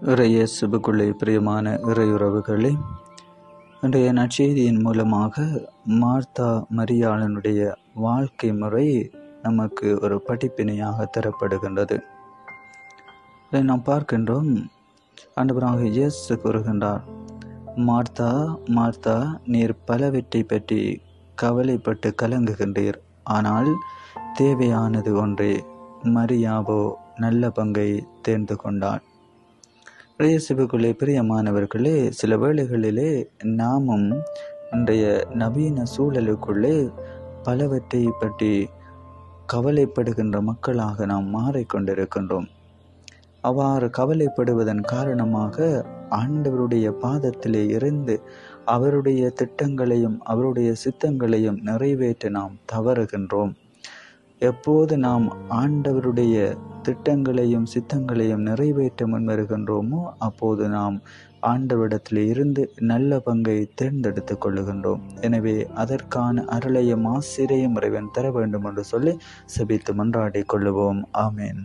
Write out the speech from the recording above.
இறையேசுவுக்குள்ளே பிரியமான இறையுறவுகளே, இன்றைய நற்செய்தியின் மூலமாக மார்த்தா மரியாளனுடைய வாழ்க்கை முறை நமக்கு ஒரு படிப்பினையாக தரப்படுகின்றது. இதை நாம் பார்க்கின்றோம். ஆண்டவராக இயேசு கூறுகின்றார், மார்த்தா மார்த்தா, நீர் பலவற்றை பற்றி கவலைப்பட்டு கலங்குகின்றீர், ஆனால் தேவையானது ஒன்றே, மரியாவோ நல்ல பங்கை தேர்ந்து கொண்டாள். இயேசுவுக்குள்ளே பிரியமானவர்களே, சில வேளைகளிலே நாமும் இன்றைய நவீன சூழலுக்குள்ளே பலவற்றை பற்றி கவலைப்படுகின்ற மக்களாக நாம் மாறிக்கொண்டிருக்கின்றோம். அவ்வாறு கவலைப்படுவதன் காரணமாக ஆண்டவருடைய பாதத்திலே இருந்து அவருடைய திட்டங்களையும் அவருடைய சித்தங்களையும் நிறைவேற்ற நாம் தவறுகின்றோம். எப்போது நாம் ஆண்டவருடைய திட்டங்களையும் சித்தங்களையும் நிறைவேற்ற முன்வருகின்றோமோ அப்போது நாம் ஆண்டவரிடத்தில் இருந்து நல்ல பங்கை தேர்ந்தெடுத்து கொள்ளுகின்றோம். எனவே அதற்கான அருளையும் ஆசிரியையும் இறைவன் தர வேண்டும் என்று சொல்லி செபித்து மன்றாடிக் கொள்ளுவோம். ஆமேன்.